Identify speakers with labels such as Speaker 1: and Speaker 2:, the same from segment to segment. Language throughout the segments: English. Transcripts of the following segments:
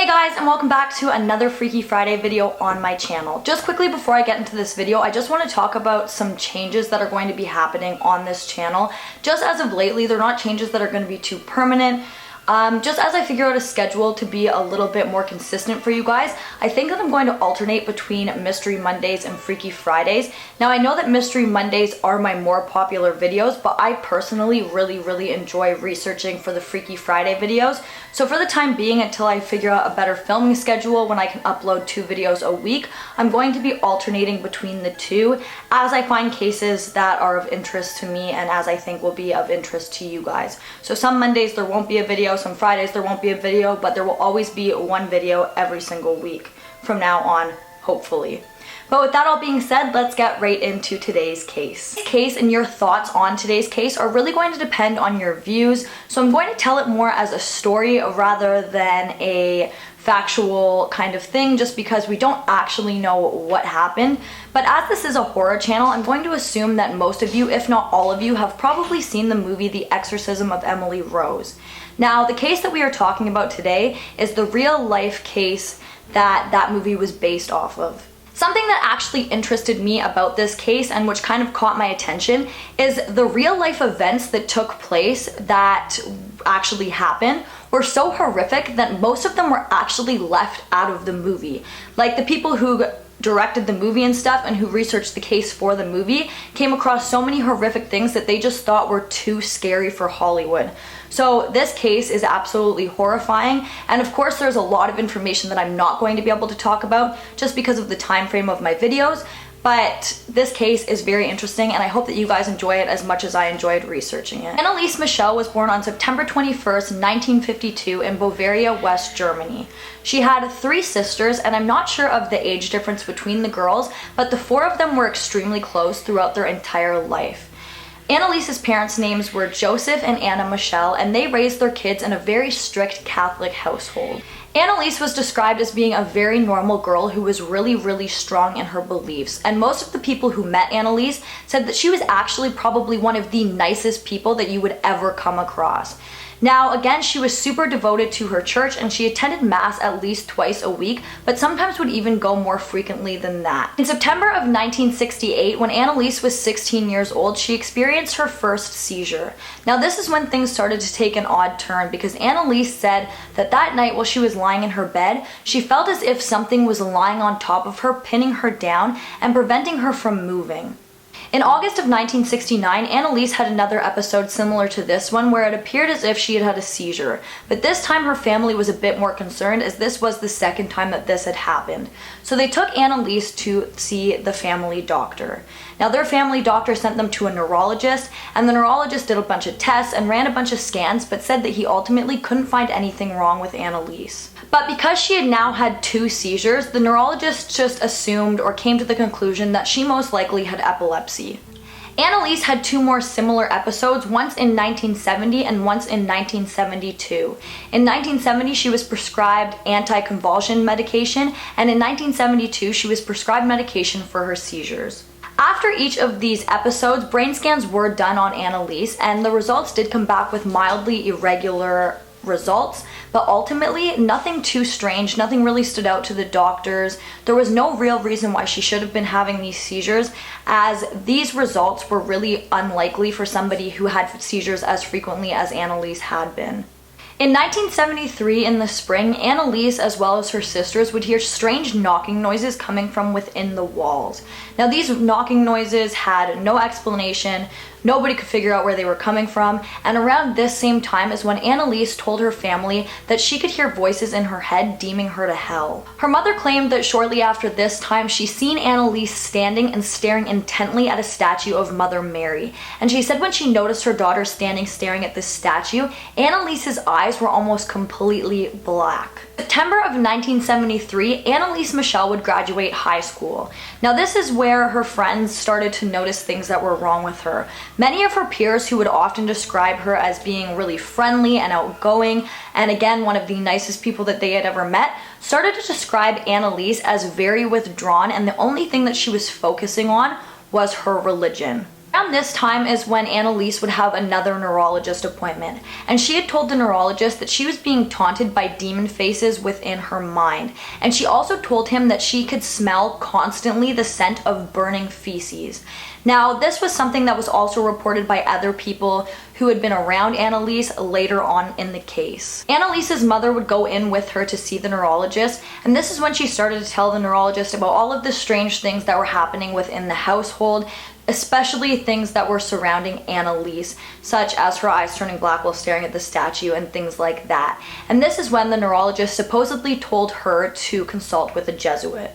Speaker 1: Hey guys, and welcome back to another Freaky Friday video on my channel. Just quickly before I get into this video, I just want to talk about some changes that are going to be happening on this channel. Just as of lately, they're not changes that are going to be too permanent. Just as I figure out a schedule to be a little bit more consistent for you guys, I think that I'm going to alternate between Mystery Mondays and Freaky Fridays. Now I know that Mystery Mondays are my more popular videos, but I personally really enjoy researching for the Freaky Friday videos. So for the time being, until I figure out a better filming schedule when I can upload 2 videos a week, I'm going to be alternating between the two as I find cases that are of interest to me and as I think will be of interest to you guys. So some Mondays there won't be a video, some Fridays there won't be a video, but there will always be one video every single week from now on, hopefully. But with that all being said, let's get right into today's case. This case and your thoughts on today's case are really going to depend on your views, so I'm going to tell it more as a story rather than a factual kind of thing, just because we don't actually know what happened. But as this is a horror channel, I'm going to assume that most of you, if not all of you, have probably seen the movie The Exorcism of Emily Rose. Now, the case that we are talking about today is the real life case that movie was based off of. Something that actually interested me about this case and which kind of caught my attention is the real life events that took place that actually happened were so horrific that most of them were actually left out of the movie. Like the people who directed the movie and stuff and who researched the case for the movie came across so many horrific things that they just thought were too scary for Hollywood. So this case is absolutely horrifying, and of course there's a lot of information that I'm not going to be able to talk about just because of the time frame of my videos, but this case is very interesting and I hope that you guys enjoy it as much as I enjoyed researching it. Anneliese Michel was born on September 21st, 1952 in Bavaria, West Germany. She had 3 sisters, and I'm not sure of the age difference between the girls, but the 4 of them were extremely close throughout their entire life. Anneliese's parents' names were Joseph and Anna Michel, and they raised their kids in a very strict Catholic household. Anneliese was described as being a very normal girl who was really strong in her beliefs, and most of the people who met Anneliese said that she was actually probably one of the nicest people that you would ever come across. Now, again, she was super devoted to her church and she attended mass at least twice a week, but sometimes would even go more frequently than that. In September of 1968, when Anneliese was 16 years old, she experienced her first seizure. Now, this is when things started to take an odd turn because Anneliese said that that night while she was lying in her bed, she felt as if something was lying on top of her, pinning her down and preventing her from moving. In August of 1969, Anneliese had another episode similar to this one where it appeared as if she had had a seizure, but this time her family was a bit more concerned as this was the second time that this had happened. So they took Anneliese to see the family doctor. Now their family doctor sent them to a neurologist, and the neurologist did a bunch of tests and ran a bunch of scans, but said that he ultimately couldn't find anything wrong with Anneliese. But because she had now had 2 seizures, the neurologist just assumed or came to the conclusion that she most likely had epilepsy. Anneliese had 2 more similar episodes, once in 1970 and once in 1972. In 1970, she was prescribed anti-convulsion medication, and in 1972, she was prescribed medication for her seizures. After each of these episodes, brain scans were done on Anneliese, and the results did come back with mildly irregular results, but ultimately nothing too strange, nothing really stood out to the doctors. There was no real reason why she should have been having these seizures, as these results were really unlikely for somebody who had seizures as frequently as Anneliese had been. In 1973, in the spring, Anneliese as well as her sisters would hear strange knocking noises coming from within the walls. Now these knocking noises had no explanation, nobody could figure out where they were coming from, and around this same time is when Anneliese told her family that she could hear voices in her head deeming her to hell. Her mother claimed that shortly after this time she seen Anneliese standing and staring intently at a statue of Mother Mary, and she said when she noticed her daughter standing staring at this statue, Anneliese's eyes were almost completely black. September of 1973, Anneliese Michel would graduate high school. Now this is where her friends started to notice things that were wrong with her. Many of her peers, who would often describe her as being really friendly and outgoing, and again one of the nicest people that they had ever met, started to describe Anneliese as very withdrawn, and the only thing that she was focusing on was her religion. Around this time is when Anneliese would have another neurologist appointment, and she had told the neurologist that she was being taunted by demon faces within her mind, and she also told him that she could smell constantly the scent of burning feces. Now, this was something that was also reported by other people who had been around Anneliese later on in the case. Anneliese's mother would go in with her to see the neurologist, and this is when she started to tell the neurologist about all of the strange things that were happening within the household, especially things that were surrounding Anneliese, such as her eyes turning black while staring at the statue and things like that. And this is when the neurologist supposedly told her to consult with a Jesuit.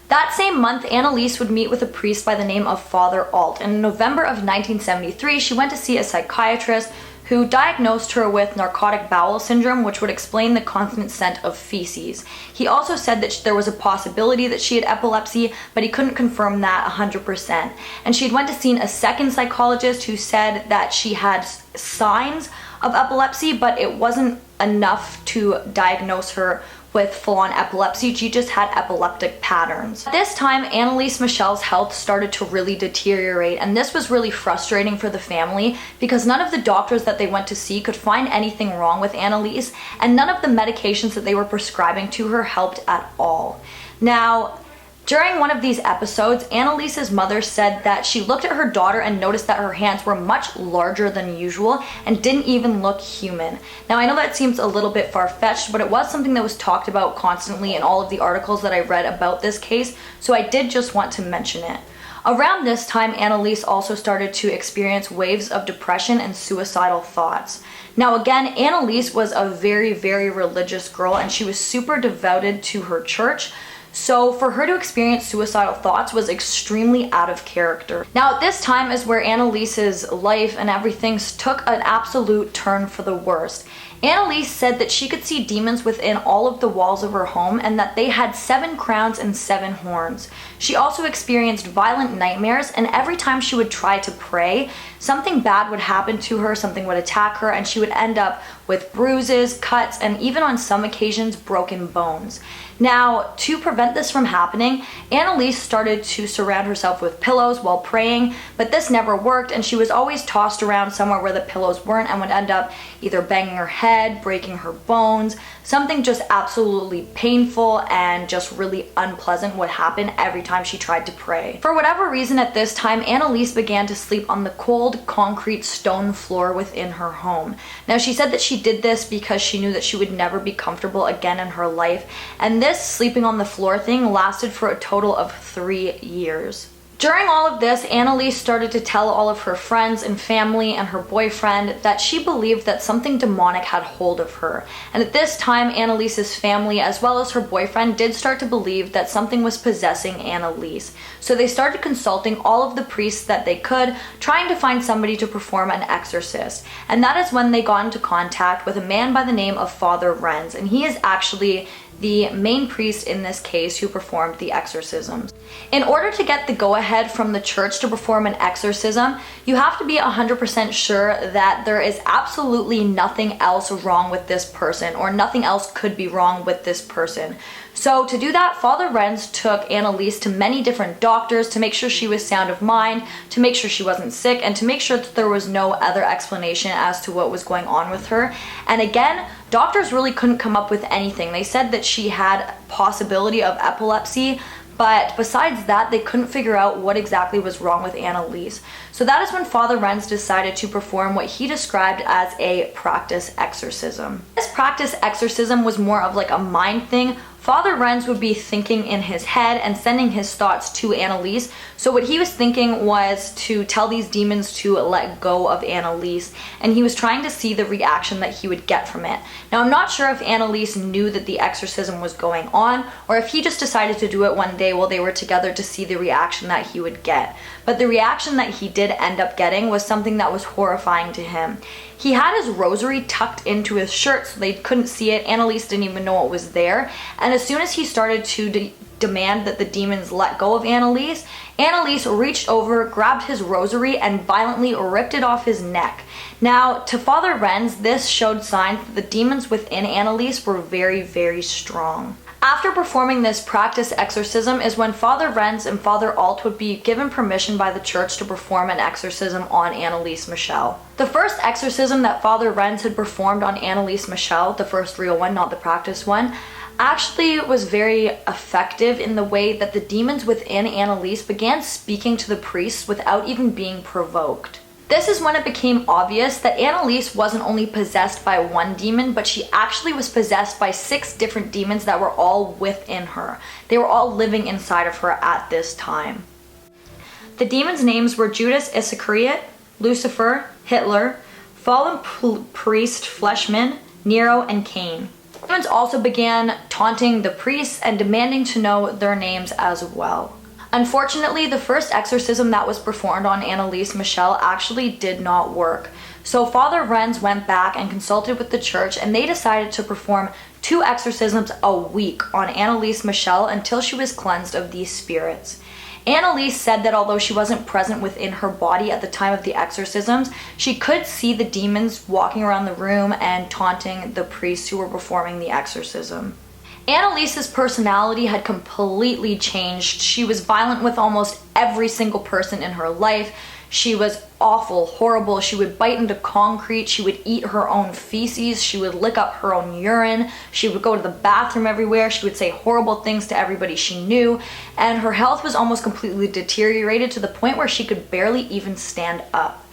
Speaker 1: That same month, Anneliese would meet with a priest by the name of Father Alt, and in November of 1973, she went to see a psychiatrist who diagnosed her with narcotic bowel syndrome, which would explain the constant scent of feces. He also said that there was a possibility that she had epilepsy, but he couldn't confirm that 100%. And she had went to see a second psychologist who said that she had signs of epilepsy, but it wasn't enough to diagnose her with full-on epilepsy. She just had epileptic patterns. At this time, Anneliese Michel's health started to really deteriorate, and this was really frustrating for the family because none of the doctors that they went to see could find anything wrong with Anneliese, and none of the medications that they were prescribing to her helped at all. Now, during one of these episodes, Anneliese's mother said that she looked at her daughter and noticed that her hands were much larger than usual and didn't even look human. Now, I know that seems a little bit far-fetched, but it was something that was talked about constantly in all of the articles that I read about this case, so I did just want to mention it. Around this time, Anneliese also started to experience waves of depression and suicidal thoughts. Now again, Anneliese was a very, very religious girl, and she was super devoted to her church. So for her to experience suicidal thoughts was extremely out of character. Now at this time is where Anneliese's life and everything took an absolute turn for the worst. Anneliese said that she could see demons within all of the walls of her home and that they had 7 crowns and 7 horns. She also experienced violent nightmares, and every time she would try to pray, something bad would happen to her, something would attack her, and she would end up with bruises, cuts, and even on some occasions broken bones. Now, to prevent this from happening, Anneliese started to surround herself with pillows while praying, but this never worked, and she was always tossed around somewhere where the pillows weren't and would end up either banging her head, breaking her bones. Something just absolutely painful and just really unpleasant would happen every time she tried to pray. For whatever reason at this time, Anneliese began to sleep on the cold, concrete stone floor within her home. Now, she said that she did this because she knew that she would never be comfortable again in her life, and this sleeping on the floor thing lasted for a total of 3 years. During all of this, Anneliese started to tell all of her friends and family and her boyfriend that she believed that something demonic had hold of her. And at this time, Anneliese's family as well as her boyfriend did start to believe that something was possessing Anneliese. So they started consulting all of the priests that they could, trying to find somebody to perform an exorcist. And that is when they got into contact with a man by the name of Father Renz, and he is actually the main priest in this case who performed the exorcisms. In order to get the go-ahead from the church to perform an exorcism, you have to be 100% sure that there is absolutely nothing else wrong with this person, or nothing else could be wrong with this person. So to do that, Father Renz took Anneliese to many different doctors to make sure she was sound of mind, to make sure she wasn't sick, and to make sure that there was no other explanation as to what was going on with her. And again, doctors really couldn't come up with anything. They said that she had possibility of epilepsy, but besides that, they couldn't figure out what exactly was wrong with Anneliese. So that is when Father Renz decided to perform what he described as a practice exorcism. This practice exorcism was more of like a mind thing. Father Renz would be thinking in his head and sending his thoughts to Anneliese. So what he was thinking was to tell these demons to let go of Anneliese, and he was trying to see the reaction that he would get from it. Now, I'm not sure if Anneliese knew that the exorcism was going on, or if he just decided to do it one day while they were together to see the reaction that he would get. But the reaction that he did end up getting was something that was horrifying to him. He had his rosary tucked into his shirt so they couldn't see it. Anneliese didn't even know it was there. And as soon as he started to demand that the demons let go of Anneliese, Anneliese reached over, grabbed his rosary, and violently ripped it off his neck. Now, to Father Renz, this showed signs that the demons within Anneliese were very, very strong. After performing this practice exorcism is when Father Renz and Father Alt would be given permission by the church to perform an exorcism on Anneliese Michel. The first exorcism that Father Renz had performed on Anneliese Michel, the first real one, not the practice one, actually was very effective in the way that the demons within Anneliese began speaking to the priests without even being provoked. This is when it became obvious that Anneliese wasn't only possessed by one demon, but she actually was possessed by 6 different demons that were all within her. They were all living inside of her at this time. The demons' names were Judas Iscariot, Lucifer, Hitler, fallen priest Fleshman, Nero, and Cain. The demons also began taunting the priests and demanding to know their names as well. Unfortunately, the first exorcism that was performed on Anneliese Michel actually did not work. So Father Renz went back and consulted with the church, and they decided to perform 2 exorcisms a week on Anneliese Michel until she was cleansed of these spirits. Anneliese said that although she wasn't present within her body at the time of the exorcisms, she could see the demons walking around the room and taunting the priests who were performing the exorcism. Anneliese's personality had completely changed. She was violent with almost every single person in her life. She was awful, horrible. She would bite into concrete. She would eat her own feces. She would lick up her own urine. She would go to the bathroom everywhere. She would say horrible things to everybody she knew. And her health was almost completely deteriorated to the point where she could barely even stand up.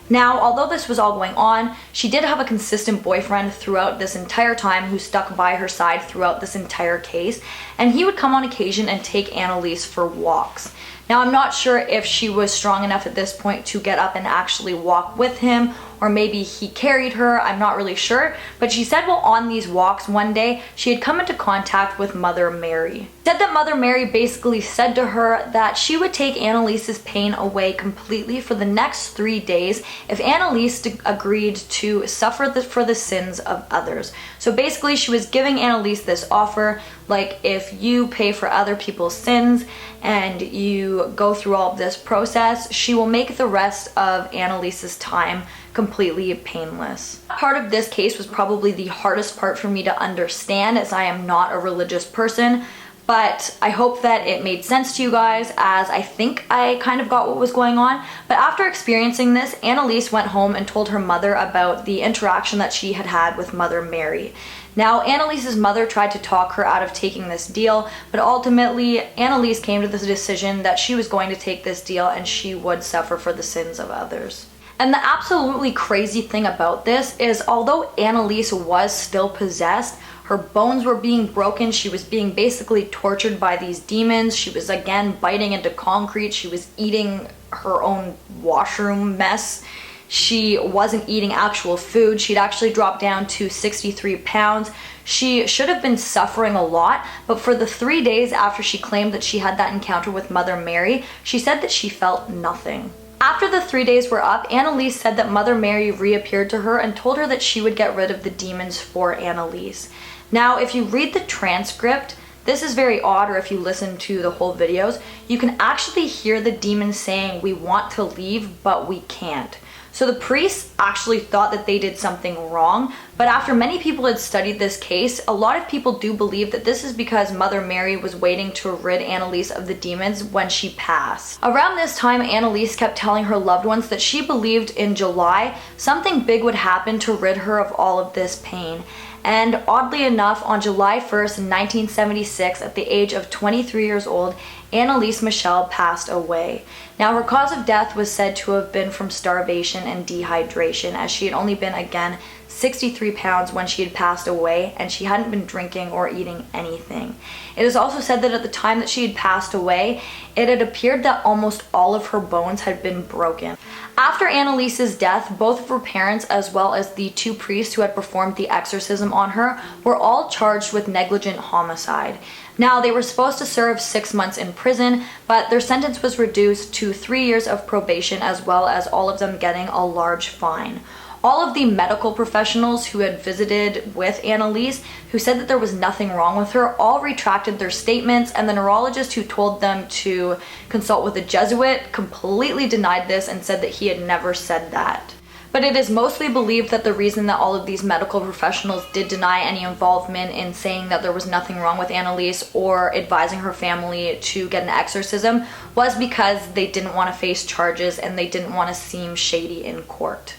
Speaker 1: Now, although this was all going on, she did have a consistent boyfriend throughout this entire time who stuck by her side throughout this entire case, and he would come on occasion and take Anneliese for walks. Now, I'm not sure if she was strong enough at this point to get up and actually walk with him, or maybe he carried her, I'm not really sure, but she said while on these walks one day, she had come into contact with Mother Mary. Said that Mother Mary basically said to her that she would take Anneliese's pain away completely for the next 3 days if Anneliese agreed to suffer for the sins of others. So basically she was giving Anneliese this offer, like if you pay for other people's sins and you go through all of this process, she will make the rest of Anneliese's time completely painless. Part of this case was probably the hardest part for me to understand, as I am not a religious person, but I hope that it made sense to you guys, as I think I kind of got what was going on. But after experiencing this, Anneliese went home and told her mother about the interaction that she had had with Mother Mary. Now, Anneliese's mother tried to talk her out of taking this deal, but ultimately Anneliese came to the decision that she was going to take this deal and she would suffer for the sins of others. And the absolutely crazy thing about this is, although Anneliese was still possessed, her bones were being broken, she was being basically tortured by these demons, she was again biting into concrete, she was eating her own washroom mess, she wasn't eating actual food, she'd actually dropped down to 63 pounds. She should have been suffering a lot, but for the 3 days after she claimed that she had that encounter with Mother Mary, she said that she felt nothing. After the 3 days were up, Anneliese said that Mother Mary reappeared to her and told her that she would get rid of the demons for Anneliese. Now, if you read the transcript, this is very odd, or if you listen to the whole videos, you can actually hear the demons saying, "We want to leave, but we can't." So the priests actually thought that they did something wrong, but after many people had studied this case, a lot of people do believe that this is because Mother Mary was waiting to rid Anneliese of the demons when she passed. Around this time, Anneliese kept telling her loved ones that she believed in July something big would happen to rid her of all of this pain. And oddly enough, on July 1st, 1976, at the age of 23 years old, Anneliese Michel passed away. Now, her cause of death was said to have been from starvation and dehydration, as she had only been, again, 63 pounds when she had passed away, and she hadn't been drinking or eating anything. It is also said that at the time that she had passed away, it had appeared that almost all of her bones had been broken. After Anneliese's death, both of her parents, as well as the 2 priests who had performed the exorcism on her, were all charged with negligent homicide. Now, they were supposed to serve 6 months in prison, but their sentence was reduced to 3 years of probation, as well as all of them getting a large fine. All of the medical professionals who had visited with Anneliese, who said that there was nothing wrong with her, all retracted their statements, and the neurologist who told them to consult with a Jesuit completely denied this and said that he had never said that. But it is mostly believed that the reason that all of these medical professionals did deny any involvement in saying that there was nothing wrong with Anneliese or advising her family to get an exorcism was because they didn't want to face charges and they didn't want to seem shady in court.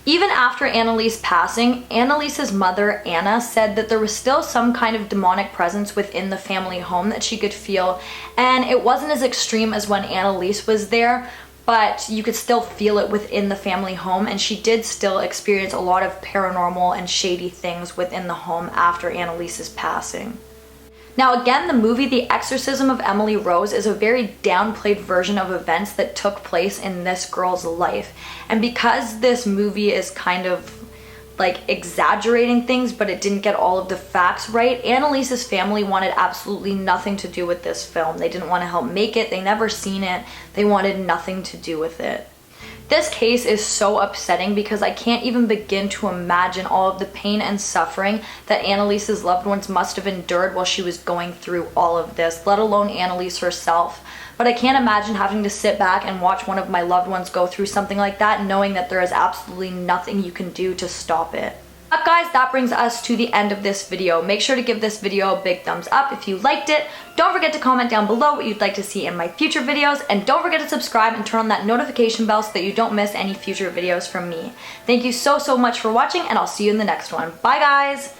Speaker 1: Even after Anneliese's passing, Anneliese's mother, Anna, said that there was still some kind of demonic presence within the family home that she could feel, and it wasn't as extreme as when Anneliese was there, but you could still feel it within the family home, and she did still experience a lot of paranormal and shady things within the home after Anneliese's passing. Now again, the movie The Exorcism of Emily Rose is a very downplayed version of events that took place in this girl's life. And because this movie is kind of like exaggerating things, but it didn't get all of the facts right, Anneliese's family wanted absolutely nothing to do with this film. They didn't want to help make it, they never seen it, they wanted nothing to do with it. This case is so upsetting because I can't even begin to imagine all of the pain and suffering that Anneliese's loved ones must have endured while she was going through all of this, let alone Anneliese herself. But I can't imagine having to sit back and watch one of my loved ones go through something like that, knowing that there is absolutely nothing you can do to stop it. But guys, that brings us to the end of this video. Make sure to give this video a big thumbs up if you liked it. Don't forget to comment down below what you'd like to see in my future videos, and don't forget to subscribe and turn on that notification bell so that you don't miss any future videos from me. Thank you so much for watching, and I'll see you in the next one. Bye guys!